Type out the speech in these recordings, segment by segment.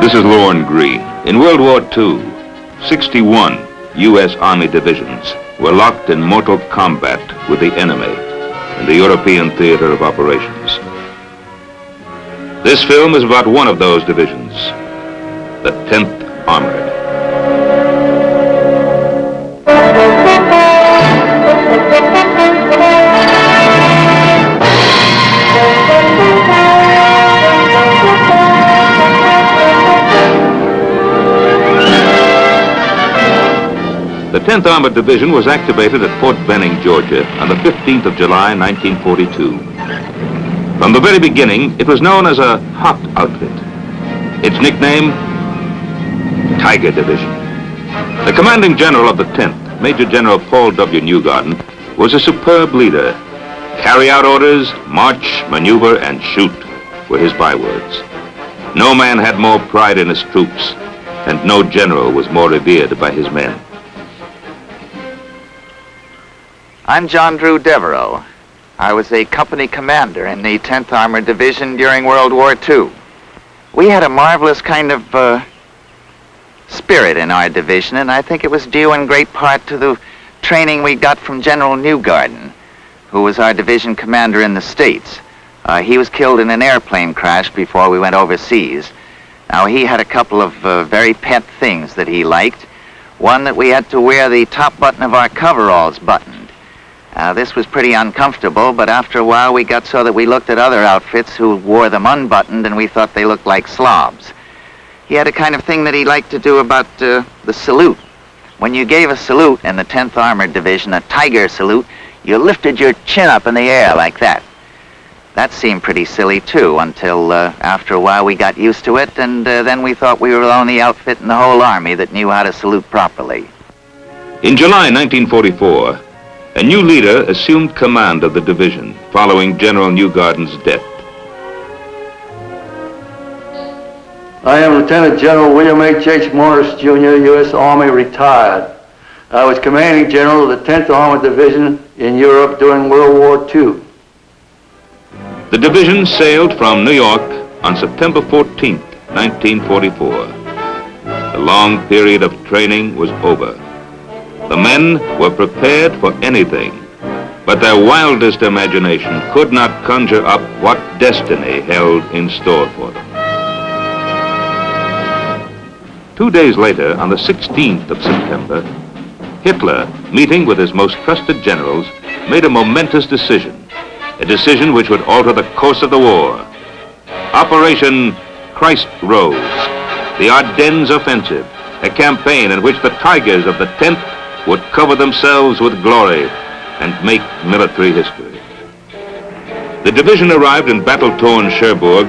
This is Lorne Greene. In World War II, 61 U.S. Army divisions were locked in mortal combat with the enemy in the European theater of operations. This film is about one of those divisions, the 10th Armored. The 10th Armored Division was activated at Fort Benning, Georgia on the 15th of July, 1942. From the very beginning, it was known as a hot outfit. Its nickname, Tiger Division. The commanding general of the 10th, Major General Paul W. Newgarden, was a superb leader. Carry out orders, march, maneuver, and shoot were his bywords. No man had more pride in his troops, and no general was more revered by his men. I'm John Drew Devereaux. I was a company commander in the 10th Armored Division during World War II. We had a marvelous kind of spirit in our division, and I think it was due in great part to the training we got from General Newgarden, who was our division commander in the States. He was killed in an airplane crash before we went overseas. Now, he had a couple of very pet things that he liked. One, that we had to wear the top button of our coveralls buttoned. This was pretty uncomfortable, but after a while we got so that we looked at other outfits who wore them unbuttoned and we thought they looked like slobs. He had a kind of thing that he liked to do about the salute. When you gave a salute in the 10th Armored Division, a tiger salute, you lifted your chin up in the air like that. That seemed pretty silly too, until after a while we got used to it, and then we thought we were the only outfit in the whole Army that knew how to salute properly. In July 1944, a new leader assumed command of the division following General Newgarden's death. I am Lieutenant General William H. Morris, Jr., U.S. Army, retired. I was commanding general of the 10th Armored Division in Europe during World War II. The division sailed from New York on September 14th, 1944. The long period of training was over. The men were prepared for anything, but their wildest imagination could not conjure up what destiny held in store for them. 2 days later, on the 16th of September, Hitler, meeting with his most trusted generals, made a momentous decision, a decision which would alter the course of the war. Operation Christ Rose, the Ardennes Offensive, a campaign in which the Tigers of the 10th would cover themselves with glory and make military history. The division arrived in battle-torn Cherbourg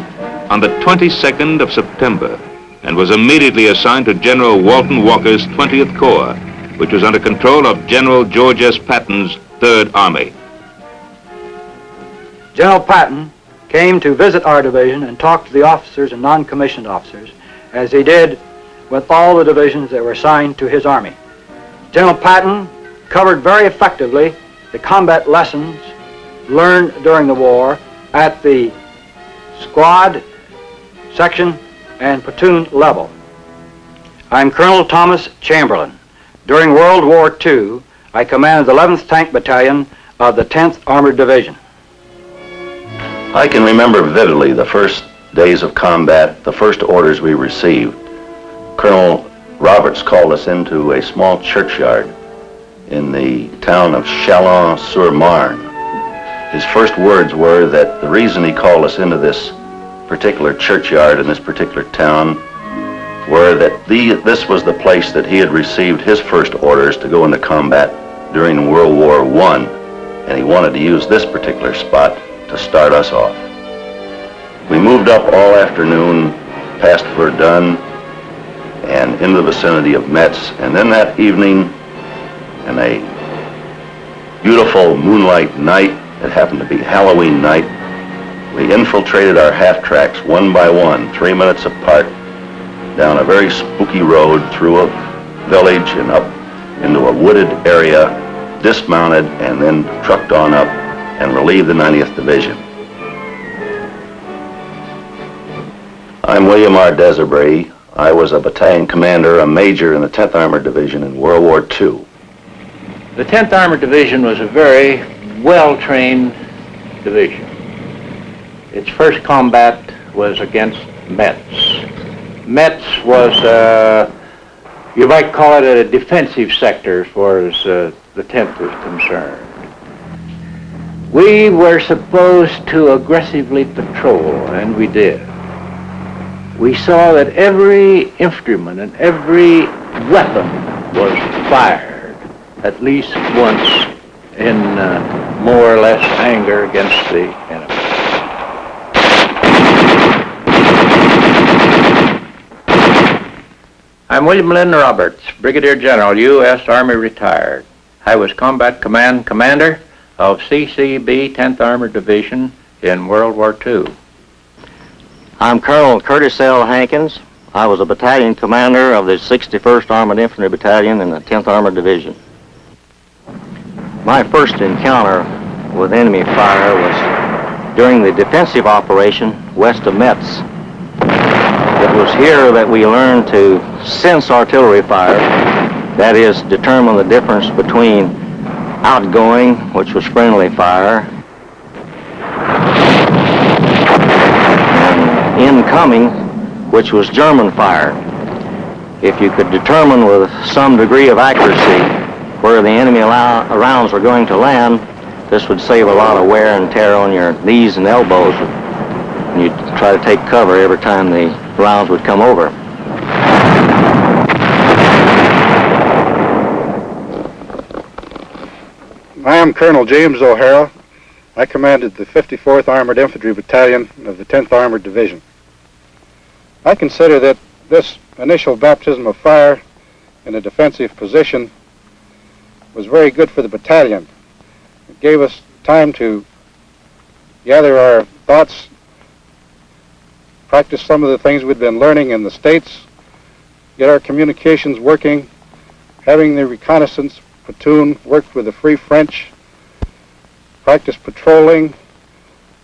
on the 22nd of September and was immediately assigned to General Walton Walker's 20th Corps, which was under control of General George S. Patton's 3rd Army. General Patton came to visit our division and talk to the officers and non-commissioned officers, as he did with all the divisions that were assigned to his army. General Patton covered very effectively the combat lessons learned during the war at the squad, section, and platoon level. I'm Colonel Thomas Chamberlain. During World War II, I commanded the 11th Tank Battalion of the 10th Armored Division. I can remember vividly the first days of combat, the first orders we received. Colonel Roberts called us into a small churchyard in the town of Chalon-sur-Marne. His first words were that the reason he called us into this particular churchyard in this particular town were that this was the place that he had received his first orders to go into combat during World War I, and he wanted to use this particular spot to start us off. We moved up all afternoon past Verdun and in the vicinity of Metz, and then that evening, in a beautiful moonlight night, it happened to be Halloween night, we infiltrated our half-tracks one by one, 3 minutes apart, down a very spooky road through a village and up into a wooded area, dismounted, and then trucked on up and relieved the 90th Division. I'm William R. Desiree. I was a battalion commander, a major in the 10th Armored Division in World War II. The 10th Armored Division was a very well-trained division. Its first combat was against Metz. Metz was, you might call it a defensive sector as far as the 10th was concerned. We were supposed to aggressively patrol, and we did. We saw that every instrument and every weapon was fired at least once in more or less anger against the enemy. I'm William Lynn Roberts, Brigadier General, U.S. Army retired. I was Combat Command Commander of CCB 10th Armored Division in World War II. I'm Colonel Curtis L. Hankins. I was a battalion commander of the 61st Armored Infantry Battalion in the 10th Armored Division. My first encounter with enemy fire was during the defensive operation west of Metz. It was here that we learned to sense artillery fire, that is, determine the difference between outgoing, which was friendly fire, and incoming, which was German fire. If you could determine with some degree of accuracy where the enemy rounds were going to land, this would save a lot of wear and tear on your knees and elbows when you try to take cover every time the rounds would come over. I am Colonel James O'Hara. I commanded the 54th Armored Infantry Battalion of the 10th Armored Division. I consider that this initial baptism of fire in a defensive position was very good for the battalion. It gave us time to gather our thoughts, practice some of the things we'd been learning in the States, get our communications working, having the reconnaissance platoon worked with the Free French, practice patrolling,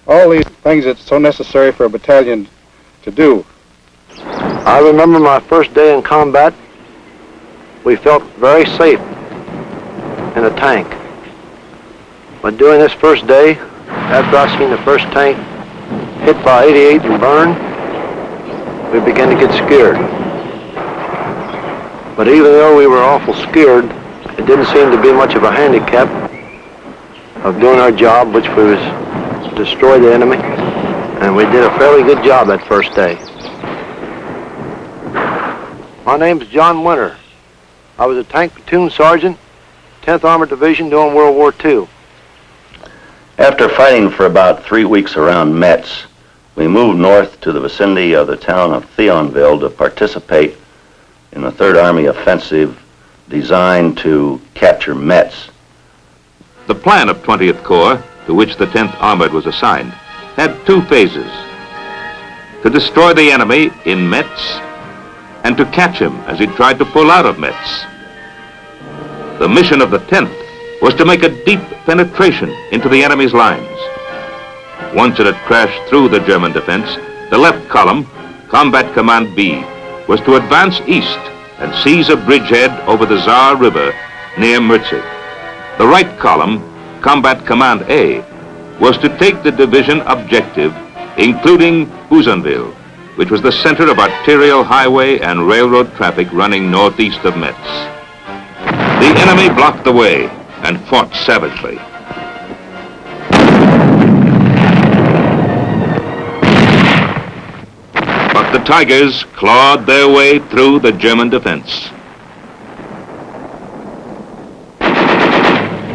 all these things that's so necessary for a battalion to do. I remember my first day in combat. We felt very safe in a tank. But during this first day, after I seen the first tank hit by 88 and burned, we began to get scared. But even though we were awful scared, it didn't seem to be much of a handicap of doing our job, which was to destroy the enemy. And we did a fairly good job that first day. My name's John Winter. I was a tank platoon sergeant, 10th Armored Division during World War II. After fighting for about 3 weeks around Metz, we moved north to the vicinity of the town of Thionville to participate in the 3rd Army offensive designed to capture Metz. The plan of 20th Corps, to which the 10th Armored was assigned, had 2 phases: to destroy the enemy in Metz and to catch him as he tried to pull out of Metz. The mission of the 10th was to make a deep penetration into the enemy's lines. Once it had crashed through the German defense, the left column, Combat Command B, was to advance east and seize a bridgehead over the Saar River near Mürzi. The right column, Combat Command A, was to take the division objective, including Bougainville, which was the center of arterial highway and railroad traffic running northeast of Metz. The enemy blocked the way and fought savagely. But the Tigers clawed their way through the German defense.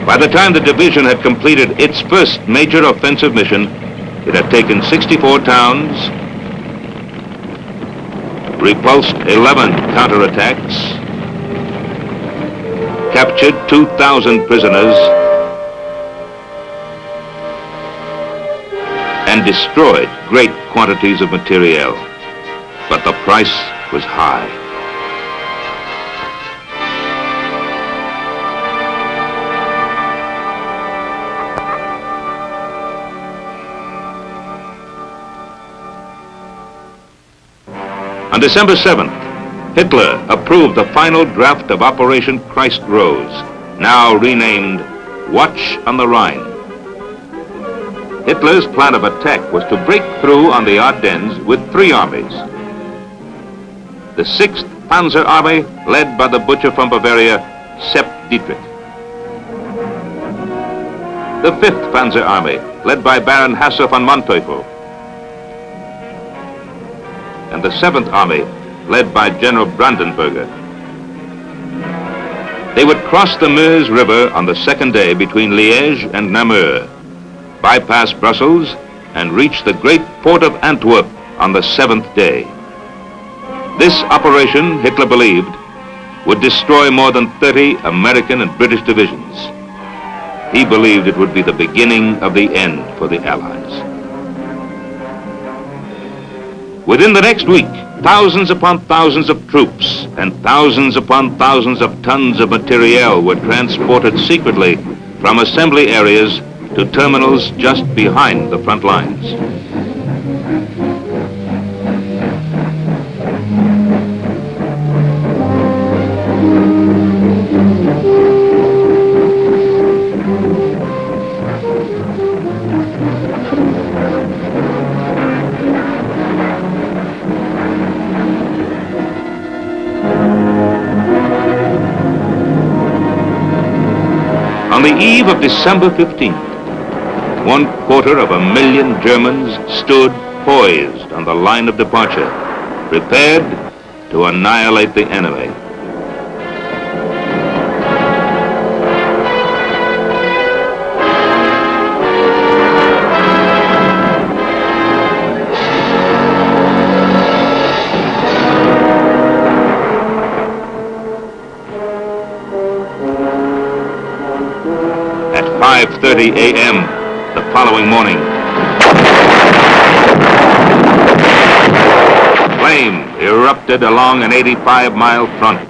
By the time the division had completed its first major offensive mission, it had taken 64 towns, repulsed 11 counterattacks, captured 2,000 prisoners, and destroyed great quantities of materiel. But the price was high. On December 7th, Hitler approved the final draft of Operation Christ Rose, now renamed Watch on the Rhine. Hitler's plan of attack was to break through on the Ardennes with 3 armies. The 6th Panzer Army, led by the butcher from Bavaria, Sepp Dietrich. The 5th Panzer Army, led by Baron Hasse von Manteuffel. And the 7th Army, led by General Brandenberger. They would cross the Meuse River on the 2nd day between Liège and Namur, bypass Brussels, and reach the great port of Antwerp on the 7th day. This operation, Hitler believed, would destroy more than 30 American and British divisions. He believed it would be the beginning of the end for the Allies. Within the next week, thousands upon thousands of troops and thousands upon thousands of tons of materiel were transported secretly from assembly areas to terminals just behind the front lines. On the eve of December 15th, 250,000 Germans stood poised on the line of departure, prepared to annihilate the enemy. At 5:30 a.m. the following morning, flame erupted along an 85-mile front.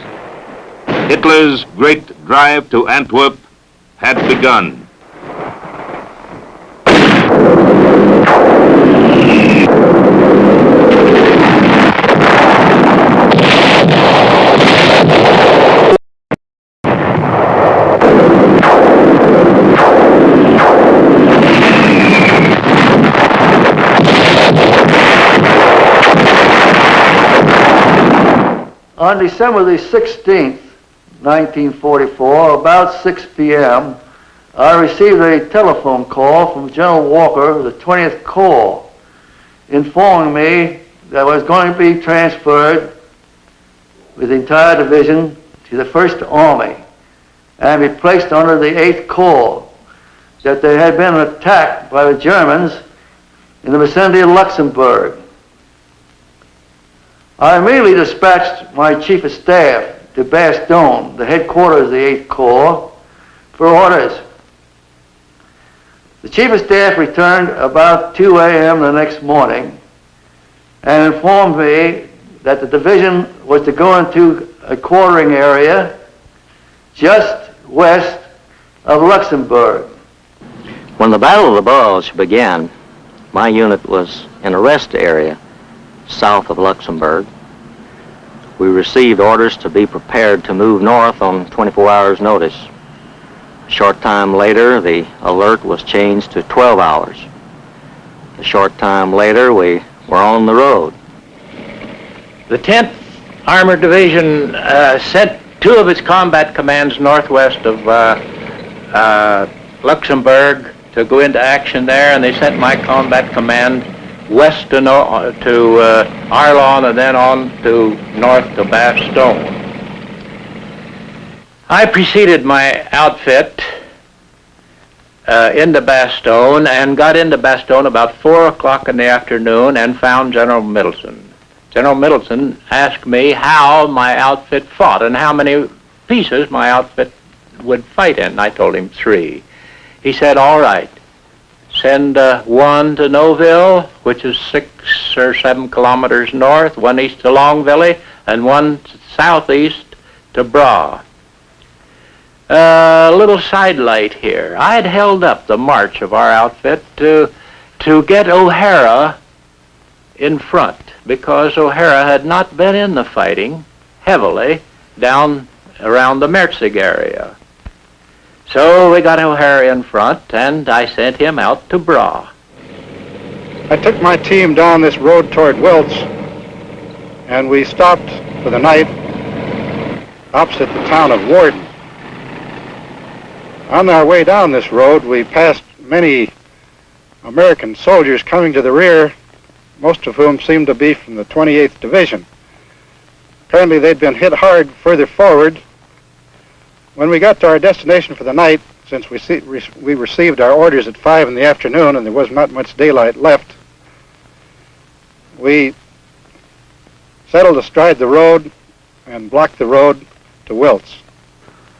Hitler's great drive to Antwerp had begun. On December the 16th, 1944, about 6 p.m., I received a telephone call from General Walker of the 20th Corps, informing me that I was going to be transferred with the entire division to the 1st Army and be placed under the 8th Corps, that there had been an attack by the Germans in the vicinity of Luxembourg. I immediately dispatched my Chief of Staff to Bastogne, the headquarters of the 8th Corps, for orders. The Chief of Staff returned about 2 a.m. the next morning and informed me that the division was to go into a quartering area just west of Luxembourg. When the Battle of the Bulge began, my unit was in a rest area south of Luxembourg. We received orders to be prepared to move north on 24 hours' notice. A short time later, the alert was changed to 12 hours. A short time later, we were on the road. The 10th Armored Division sent 2 of its combat commands northwest of Luxembourg to go into action there, and they sent my combat command west to Arlon and then on to north to Bastogne. I preceded my outfit into Bastogne and got into Bastogne about 4 o'clock in the afternoon and found General Middleton. General Middleton asked me how my outfit fought and how many pieces my outfit would fight in. I told him 3. He said, all right. Send 1 to Noville, which is 6 or 7 kilometers north, 1 east to Longville, and 1 southeast to Bra. A little sidelight here. I'd held up the march of our outfit to get O'Hara in front, because O'Hara had not been in the fighting, heavily down around the Merzig area. So we got O'Hara in front, and I sent him out to Bra. I took my team down this road toward Wiltz, and we stopped for the night opposite the town of Warden. On our way down this road, we passed many American soldiers coming to the rear, most of whom seemed to be from the 28th Division. Apparently they'd been hit hard further forward. When we got to our destination for the night, since we received our orders at 5 in the afternoon and there was not much daylight left, we settled astride the road and blocked the road to Wiltz.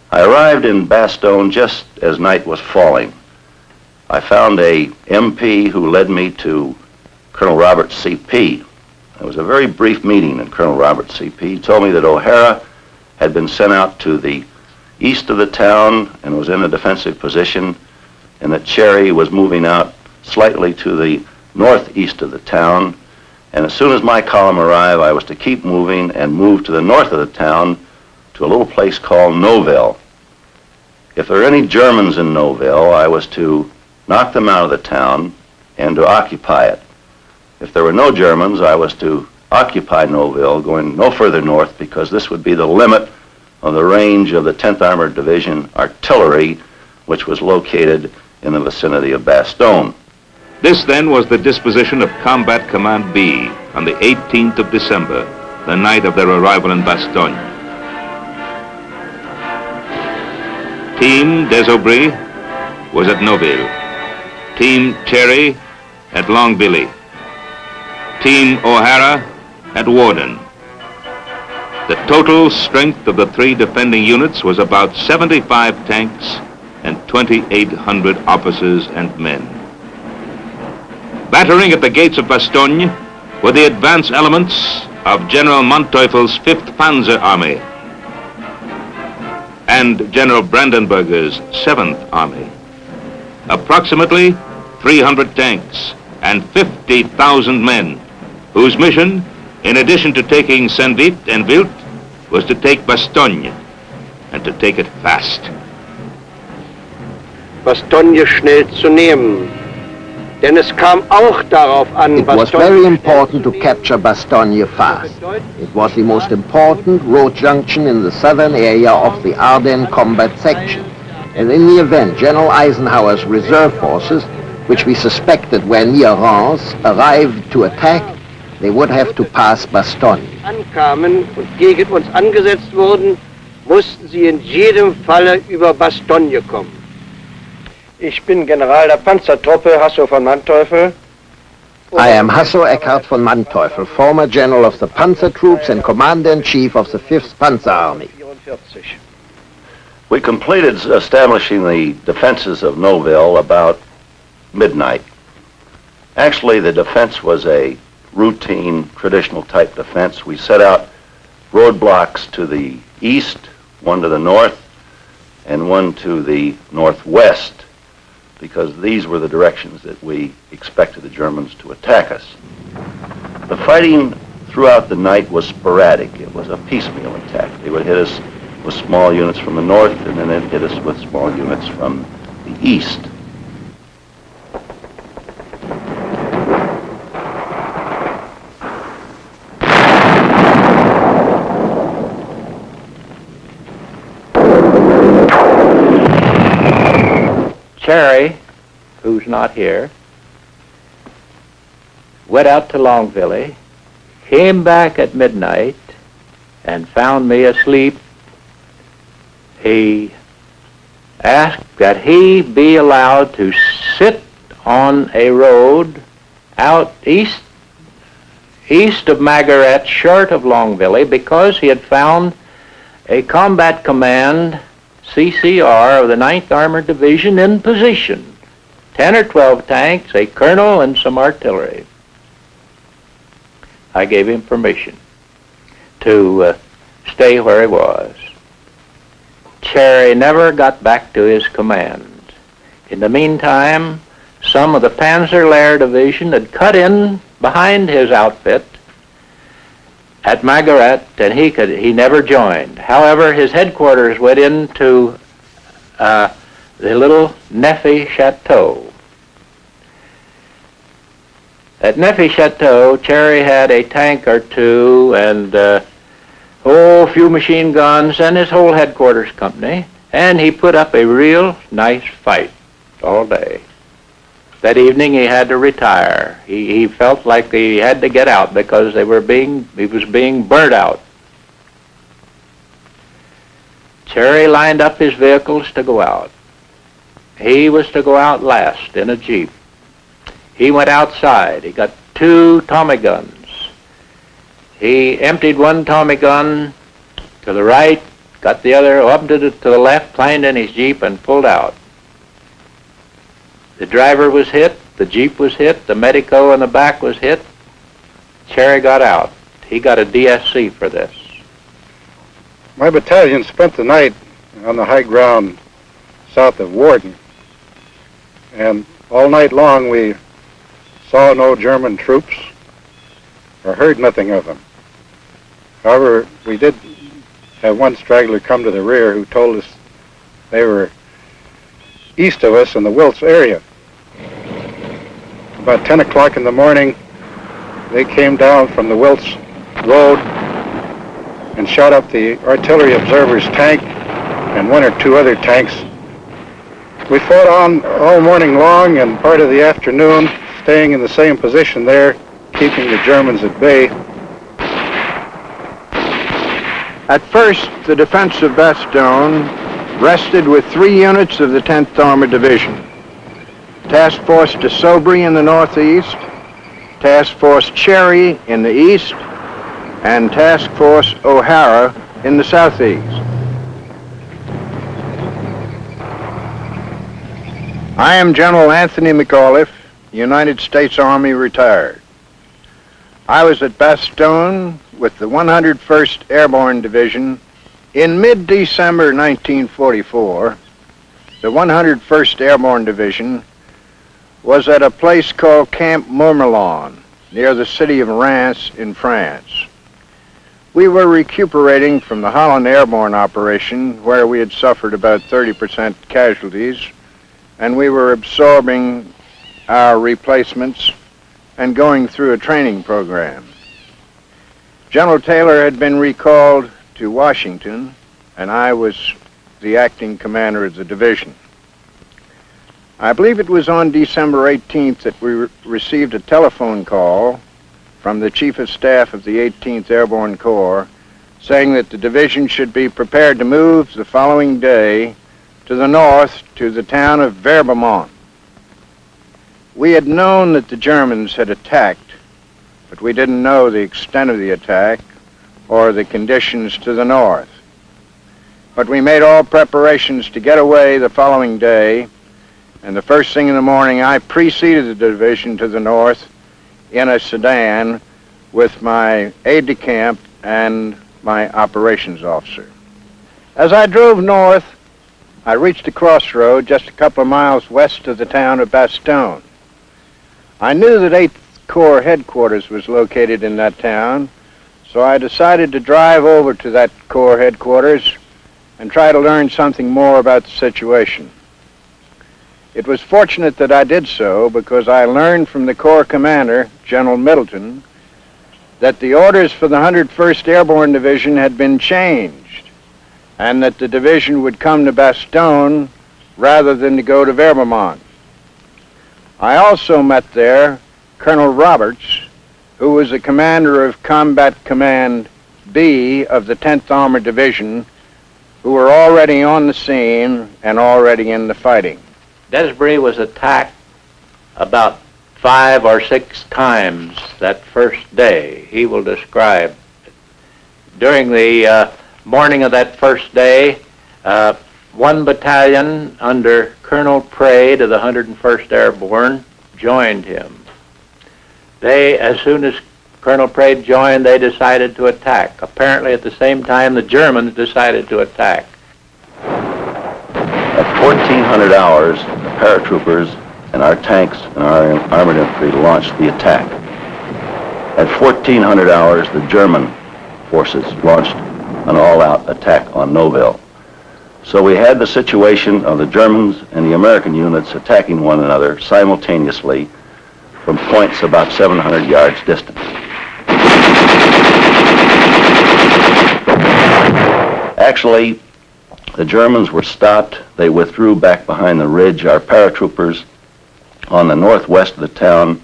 I arrived in Bastogne just as night was falling. I found a MP who led me to Colonel Robert C.P. It was a very brief meeting, and Colonel Robert C.P. told me that O'Hara had been sent out to the east of the town and was in a defensive position, and that Cherry was moving out slightly to the northeast of the town. And as soon as my column arrived, I was to keep moving and move to the north of the town to a little place called Novelle. If there were any Germans in Novelle, I was to knock them out of the town and to occupy it. If there were no Germans, I was to occupy Novelle, going no further north, because this would be the limit of the range of the 10th Armored Division artillery, which was located in the vicinity of Bastogne. This then was the disposition of Combat Command B on the 18th of December, the night of their arrival in Bastogne. Team des Aubry was at Noville. Team Cherry at Longbilly. Team O'Hara at Warden. The total strength of the three defending units was about 75 tanks and 2,800 officers and men. Battering at the gates of Bastogne were the advance elements of General Manteuffel's 5th Panzer Army and General Brandenberger's 7th Army. Approximately 300 tanks and 50,000 men, whose mission, in addition to taking Saint-Vith and Wild, was to take Bastogne, and to take it fast. Bastogne schnell zu nehmen, denn es kam auch darauf an, It was very important to capture Bastogne fast. It was the most important road junction in the southern area of the Ardennes combat section. And in the event General Eisenhower's reserve forces, which we suspected were near Reims, arrived to attack, they would have to pass Bastogne. Ankamen und gegen uns angesetzt wurden, mussten sie in jedem Falle über Bastogne kommen. Ich bin General der Panzertruppe Hasso von Manteuffel. I am Hasso Eckhart von Manteuffel, former general of the Panzer Troops and commander-in-chief of the 5th Panzer Army. 44. We completed establishing the defenses of Noville about midnight. Actually, the defense was a routine, traditional type defense. We set out roadblocks to the east, one to the north, and one to the northwest, because these were the directions that we expected the Germans to attack us. The fighting throughout the night was sporadic. It was a piecemeal attack. They would hit us with small units from the north, and then they'd hit us with small units from the east. Cherry, who's not here, went out to Longbilly, came back at midnight, and found me asleep. He asked that he be allowed to sit on a road out east of Margaret, short of Longbilly, because he had found a combat command CCR of the 9th Armored Division in position. 10 or 12 tanks, a colonel, and some artillery. I gave him permission to stay where he was. Cherry never got back to his command. In the meantime, some of the Panzer Lehr Division had cut in behind his outfit at Margaret, and he never joined. However, his headquarters went into the little Neffy Chateau. At Neffy Chateau, Cherry had a tank or two and a few machine guns and his whole headquarters company, and he put up a real nice fight all day. That evening he had to retire. He felt like he had to get out because he was being burnt out. Cherry lined up his vehicles to go out. He was to go out last in a Jeep. He went outside. He got 2 Tommy guns. He emptied one Tommy gun to the right, got the other up to the left, climbed in his Jeep, and pulled out. The driver was hit, the Jeep was hit, the medico in the back was hit. Cherry got out. He got a DSC for this. My battalion spent the night on the high ground south of Warden, and all night long we saw no German troops or heard nothing of them. However, we did have one straggler come to the rear who told us they were east of us in the Wiltz area. About 10 o'clock in the morning, they came down from the Wiltz Road and shot up the artillery observer's tank and 1 or 2 other tanks. We fought on all morning long and part of the afternoon, staying in the same position there, keeping the Germans at bay. At first, the defense of Bastogne rested with 3 units of the 10th Armored Division. Task Force de Sobry in the northeast, Task Force Cherry in the east, and Task Force O'Hara in the southeast. I am General Anthony McAuliffe, United States Army retired. I was at Bastogne with the 101st Airborne Division in mid-December 1944. The 101st Airborne Division was at a place called Camp Mourmelon, near the city of Reims in France. We were recuperating from the Holland Airborne operation, where we had suffered about 30% casualties, and we were absorbing our replacements and going through a training program. General Taylor had been recalled to Washington, and I was the acting commander of the division. I believe it was on December 18th that we received a telephone call from the Chief of Staff of the 18th Airborne Corps saying that the division should be prepared to move the following day to the north to the town of Verbemont. We had known that the Germans had attacked, but we didn't know the extent of the attack or the conditions to the north. But we made all preparations to get away the following day, and the first thing in the morning I preceded the division to the north in a sedan with my aide-de-camp and my operations officer. As I drove north, I reached a crossroad just a couple of miles west of the town of Bastogne. I knew that 8th Corps headquarters was located in that town, so I decided to drive over to that Corps headquarters and try to learn something more about the situation. It was fortunate that I did so because I learned from the Corps commander, General Middleton, that the orders for the 101st Airborne Division had been changed and that the division would come to Bastogne rather than to go to Verbemont. I also met there Colonel Roberts, who was the commander of Combat Command B of the 10th Armored Division, who were already on the scene and already in the fighting. Desbury was attacked about 5 or 6 times that first day. He will describe it. During the morning of that first day, one battalion under Colonel Praed of the 101st Airborne joined him. As soon as Colonel Praed joined, they decided to attack. Apparently at the same time, the Germans decided to attack. At 1400 hours, the paratroopers and our tanks and our armored infantry launched the attack. At 1400 hours, the German forces launched an all-out attack on Nouville. So we had the situation of the Germans and the American units attacking one another simultaneously from points about 700 yards distant. Actually, the Germans were stopped. They withdrew back behind the ridge. Our paratroopers on the northwest of the town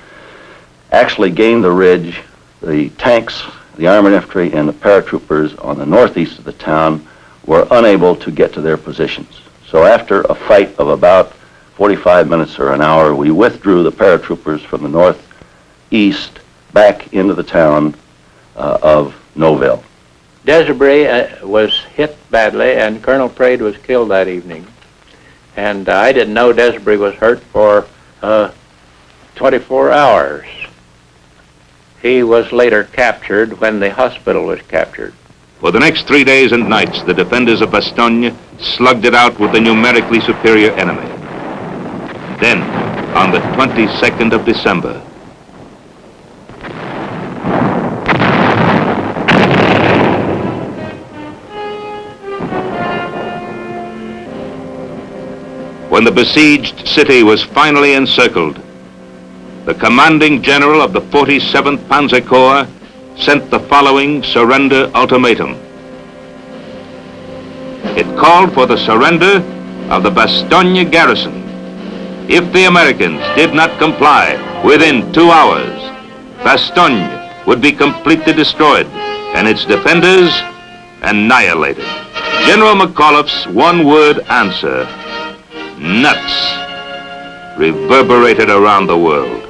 actually gained the ridge. The tanks, the armored infantry, and the paratroopers on the northeast of the town were unable to get to their positions. So after a fight of about 45 minutes or an hour, we withdrew the paratroopers from the northeast back into the town of Nouville. Desiree was hit badly, and Colonel Praed was killed that evening. And I didn't know Desiree was hurt for 24 hours. He was later captured when the hospital was captured. For the next 3 days and nights, the defenders of Bastogne slugged it out with the numerically superior enemy. Then, on the 22nd of December, when the besieged city was finally encircled, the commanding general of the 47th Panzer Corps sent the following surrender ultimatum. It called for the surrender of the Bastogne garrison. If the Americans did not comply within 2 hours, Bastogne would be completely destroyed and its defenders annihilated. General McAuliffe's one-word answer, nuts, reverberated around the world.